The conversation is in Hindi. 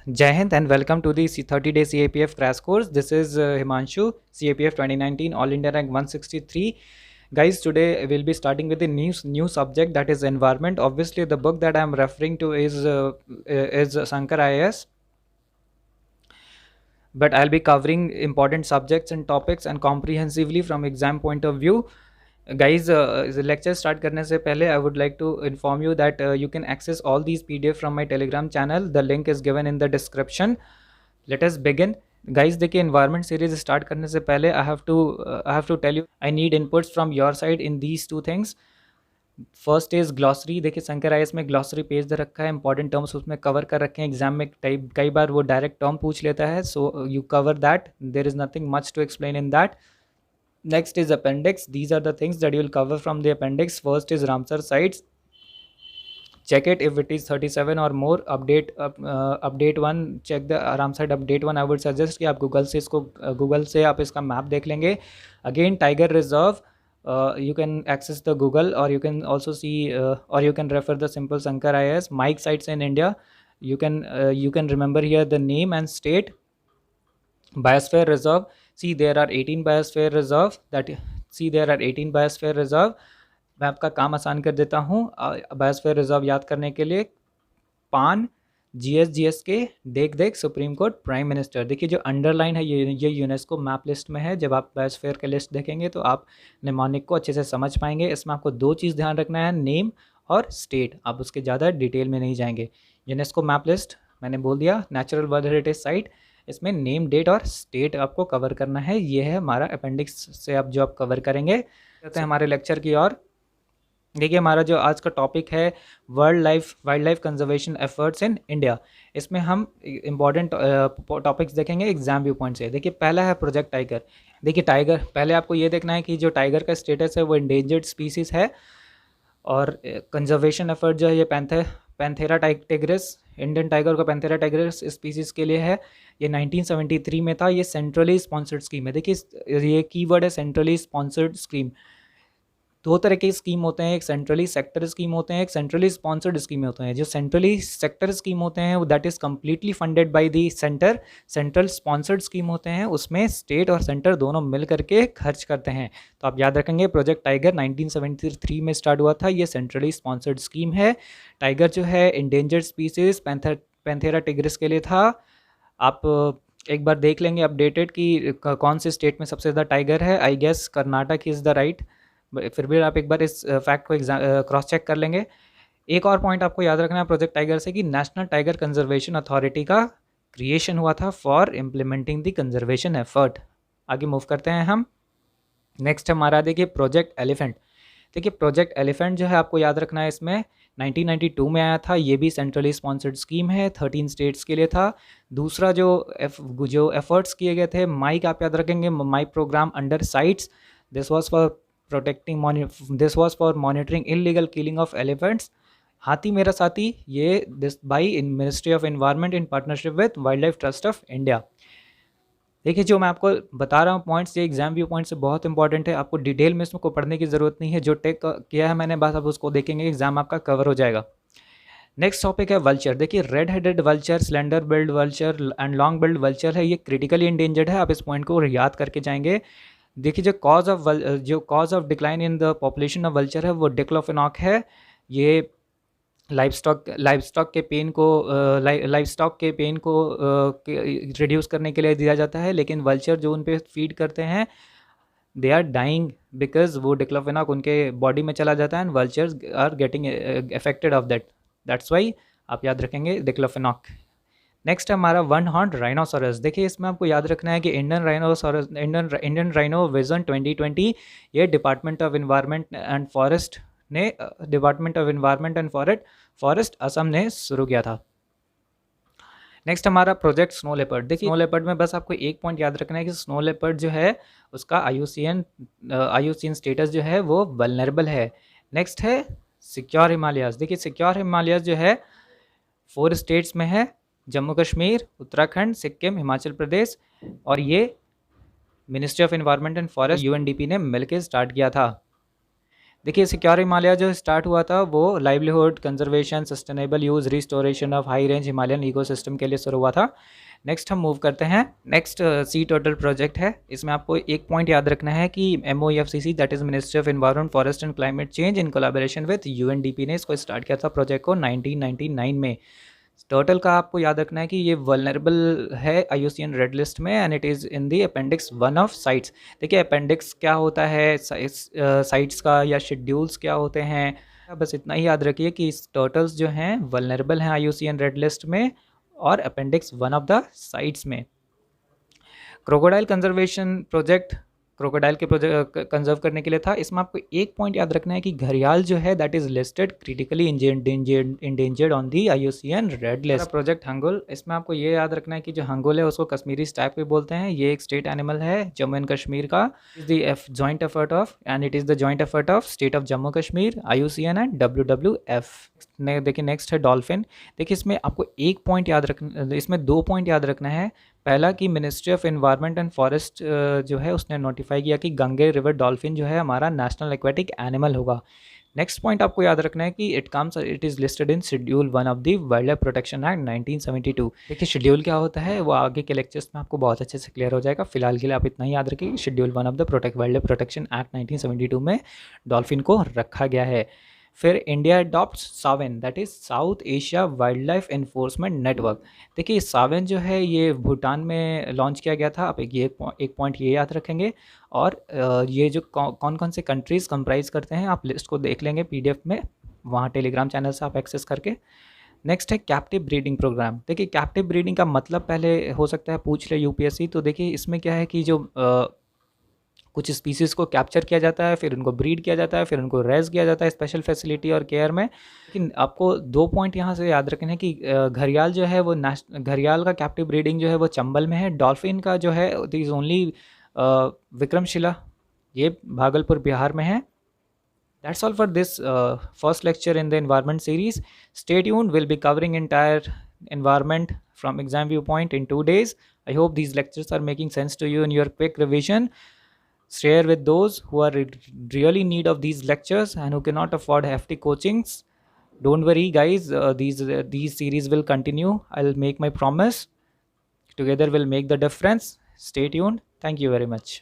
Jai Hind and welcome to the 30-day CAPF crash course. This is Himanshu, CAPF 2019 All India Rank 163. Guys, today we'll be starting with the new subject, that is environment. Obviously, the book that I'm referring to is Sankar IAS, but I'll be covering important subjects and topics and comprehensively from exam point of view. Guys, the lecture start करने से पहले I would like to inform you that you can access all these PDF from my Telegram channel. The link is given in the description. Let us begin. Guys, देखिए environment series start करने से पहले I have to tell you I need inputs from your side in these two things. First is glossary. देखिए शंकर आईएएस में ग्लॉसरी पेज दे रखा है, इंपॉर्टेंट टर्म्स उसमें कवर कर रखे हैं. एग्जाम में कई बार वो डायरेक्ट टर्म पूछ लेता है, so you cover that. There is nothing much to explain in that. Next is appendix. These are the things that you will cover from the appendix. First is Ramsar sites. Check it if it is 37 or more. Update one. Check the Ramsar update one. I would suggest कि आप गूगल से आप इसका मैप देख लेंगे. Again, Tiger Reserve. You can access the Google, or you can also see or you can refer the simple Sankar IAS. Mike sites in India. You can remember here the name and state. Biosphere Reserve. See, there are 18 biosphere reserve. मैं आपका काम आसान कर देता हूँ. बायोस्फीयर रिजर्व याद करने के लिए पान, जीएस के, देख सुप्रीम कोर्ट, प्राइम मिनिस्टर. देखिए जो अंडरलाइन है ये यूनेस्को मैप लिस्ट में है. जब आप बायोस्फीयर के लिस्ट देखेंगे तो आप निमोनिक को अच्छे से समझ पाएंगे. इसमें आपको दो चीज़ ध्यान रखना है, नेम और स्टेट. आप उसके ज़्यादा डिटेल में नहीं जाएंगे. यूनेस्को मैप लिस्ट मैंने बोल दिया, नेचुरल वर्ल्ड हेरिटेज साइट. इसमें नेम, डेट और स्टेट आपको कवर करना है. ये है हमारा अपेंडिक्स से आप कवर करेंगे. कहते हैं हमारे लेक्चर की ओर. देखिए हमारा जो आज का टॉपिक है wild life conservation efforts in India. इसमें हम इम्पॉर्टेंट टॉपिक्स देखेंगे एग्जाम व्यू पॉइंट से. देखिए पहला है प्रोजेक्ट टाइगर. देखिए टाइगर, पहले आपको ये देखना है कि जो टाइगर का स्टेटस है वो इंडेंजर्ड स्पीसीज है, और कंजर्वेशन एफर्ट जो है ये पैंथेरा टाइग्रिस, इंडियन टाइगर का पैंथेरा टाइग्रिस स्पीसीज के लिए है. ये 1973 में था. ये सेंट्रली स्पॉन्सर्ड स्कीम है. देखिए ये कीवर्ड है सेंट्रली स्पॉन्सर्ड स्कीम. दो तरह के स्कीम होते हैं, एक सेंट्रली सेक्टर स्कीम होते हैं, एक सेंट्रली स्पॉन्सर्ड स्कीम होते हैं. जो सेंट्रली सेक्टर स्कीम होते हैं वो that is completely funded by the centre. Central sponsored scheme होते हैं उसमें स्टेट और सेंटर दोनों मिल करके खर्च करते हैं. तो आप याद रखेंगे प्रोजेक्ट टाइगर 1973 में स्टार्ट हुआ था. ये सेंट्रली स्पॉन्सर्ड स्कीम है. टाइगर जो है इंडेंजर्ड स्पीसीज पैंथेरा टिग्रिस के लिए था. आप एक बार देख लेंगे अपडेटेड कि कौन से स्टेट में सबसे ज़्यादा टाइगर है. I guess Karnataka is the right. फिर भी आप एक बार इस फैक्ट को क्रॉस चेक कर लेंगे. एक और पॉइंट आपको याद रखना है प्रोजेक्ट टाइगर से कि नेशनल टाइगर कंजर्वेशन अथॉरिटी का क्रिएशन हुआ था for implementing the conservation effort. आगे मूव करते हैं हम. नेक्स्ट हमारा देखिए प्रोजेक्ट एलिफेंट. देखिए प्रोजेक्ट एलिफेंट जो है आपको याद रखना है, इसमें 1992 में आया था. ये भी सेंट्रली स्पॉन्सर्ड स्कीम है, 13 स्टेट्स के लिए था. दूसरा जो एफर्ट्स किए गए थे, माइक आप याद रखेंगे, MIKE program under CITES. This was for monitoring illegal killing of elephants. हाथी मेरा साथी, ये this by in ministry of environment in partnership with wildlife trust of India. देखिए जो मैं आपको बता रहा हूँ पॉइंट्स, ये एग्जाम व्यू पॉइंट से बहुत इंपॉर्टेंट है. आपको डिटेल में इसमें को पढ़ने की ज़रूरत नहीं है. जो टेक किया है मैंने बस आप उसको देखेंगे, एग्जाम आपका कवर हो जाएगा. नेक्स्ट टॉपिक है वल्चर. देखिए red headed vulture, slender billed vulture and long billed vulture है. ये क्रिटिकली इंडेंजर्ड है. आप इस पॉइंट को याद करके जाएंगे. देखिए जो cause of decline in the population of vulture है वो डिक्लोफेनॉक है. ये लाइवस्टॉक के पेन को रिड्यूस करने के लिए दिया जाता है. लेकिन वल्चर जो उन पे फीड करते हैं दे आर डाइंग बिकॉज वो डिक्लोफेनॉक उनके बॉडी में चला जाता है and vultures are getting affected of that's why आप याद रखेंगे डिक्लोफेनॉक. नेक्स्ट है हमारा वन हॉर्न राइनोसोरस. देखिए इसमें आपको याद रखना है कि इंडियन राइनो विजन 2020 ये department of environment and forest Assam ने शुरू किया था. नेक्स्ट हमारा प्रोजेक्ट स्नो लेपर्ड. देखिए स्नो लेपर्ड में बस आपको एक पॉइंट याद रखना है कि स्नो लेपर्ड जो है उसका आईयूसीएन स्टेटस जो है वो वल्नरेबल है. नेक्स्ट है सिक्योर हिमालयाज. देखिए सिक्योर हिमालयाज जो है 4 स्टेट्स में है, जम्मू कश्मीर, उत्तराखंड, सिक्किम, हिमाचल प्रदेश, और ये ministry of environment and forest UNDP ने मिलकर स्टार्ट किया था. देखिए सिक्योर हिमालय जो स्टार्ट हुआ था वो livelihood conservation sustainable use restoration of high range Himalayan ecosystem के लिए शुरू हुआ था। नेक्स्ट हम मूव करते हैं। नेक्स्ट सी टर्टल प्रोजेक्ट है। इसमें आपको एक पॉइंट याद रखना है कि MOEFCC that is ministry of environment forest and climate change in collaboration with UNDP ने इसको स्टार्ट किया था प्रोजेक्ट को 1999 में। टर्टल का आपको याद रखना है कि ये वल्नरेबल है IUCN रेड लिस्ट में and it is in the appendix 1 of sites. देखिए अपेंडिक्स क्या होता है, साइट्स का या शेड्यूल्स क्या होते हैं, बस इतना ही याद रखिए कि इस टर्टल्स जो हैं वल्नरेबल हैं IUCN रेड लिस्ट में और अपेंडिक्स 1 ऑफ द साइट्स में। क्रोकोडाइल कंजर्वेशन प्रोजेक्ट क्रोकोडाइल के प्रोजेक्ट कंजर्व करने के लिए था। इसमें आपको एक पॉइंट याद रखना है कि घड़ियाल जो है that is listed critically endangered on the IUCN red list. Project hangul, इसमें आपको ये याद रखना है कि जो हंगुल है उसको कश्मीरी स्टैग भी बोलते हैं। ये एक स्टेट एनिमल है जम्मू एंड कश्मीर का। Is the joint effort of and it is the joint effort of state of Jammu Kashmir, IUCN and WWF। देखिए नेक्स्ट है डॉल्फिन। देखिए इसमें आपको एक पॉइंट याद रखना, इसमें 2 पॉइंट याद रखना है। पहला कि ministry of environment and forest जो है उसने नोटिफाई किया कि गंगे रिवर डॉल्फिन जो है हमारा नेशनल एक्वेटिक एनिमल होगा। नेक्स्ट पॉइंट आपको याद रखना है कि it is listed in schedule 1 of the wild life protection act 1972। देखिए शेड्यूल क्या होता है वो आगे के लेक्चर्स में आपको बहुत अच्छे से क्लियर हो जाएगा। फिलहाल के लिए आप इतना ही याद रखिए कि schedule 1 of the wild life protection act 1972 में डॉल्फिन को रखा गया है। फिर India adopt Sawan that is south Asia wild life enforcement network. देखिए सावन जो है ये भूटान में लॉन्च किया गया था। आप एक पॉइंट ये याद रखेंगे। और ये जो कौन कौन से कंट्रीज़ कंप्राइज करते हैं आप लिस्ट को देख लेंगे PDF में, वहाँ टेलीग्राम चैनल से आप एक्सेस करके। नेक्स्ट है कैप्टिव ब्रीडिंग प्रोग्राम। देखिए कैप्टिव ब्रीडिंग का मतलब पहले हो सकता है पूछ ले UPSC। तो देखिए इसमें क्या है कि जो कुछ स्पीसीज़ को कैप्चर किया जाता है, फिर उनको ब्रीड किया जाता है, फिर उनको रेज किया जाता है स्पेशल फैसिलिटी और केयर में। लेकिन आपको 2 पॉइंट यहाँ से याद रखने हैं कि घड़ियाल जो है वो घड़ियाल का कैप्टिव ब्रीडिंग जो है वो चंबल में है। डॉल्फिन का जो है इट इज़ ओनली विक्रमशिला, ये भागलपुर बिहार में है। That's all for this first lecture in the environment series. Stay tuned, we'll be covering entire environment from exam viewpoint in 2 days. I hope these lectures are making sense to you in your quick revision. Share with those who are really in need of these lectures and who cannot afford hefty coachings. Don't worry guys, these series will continue. I'll make my promise. Together we'll make the difference. Stay tuned. Thank you very much.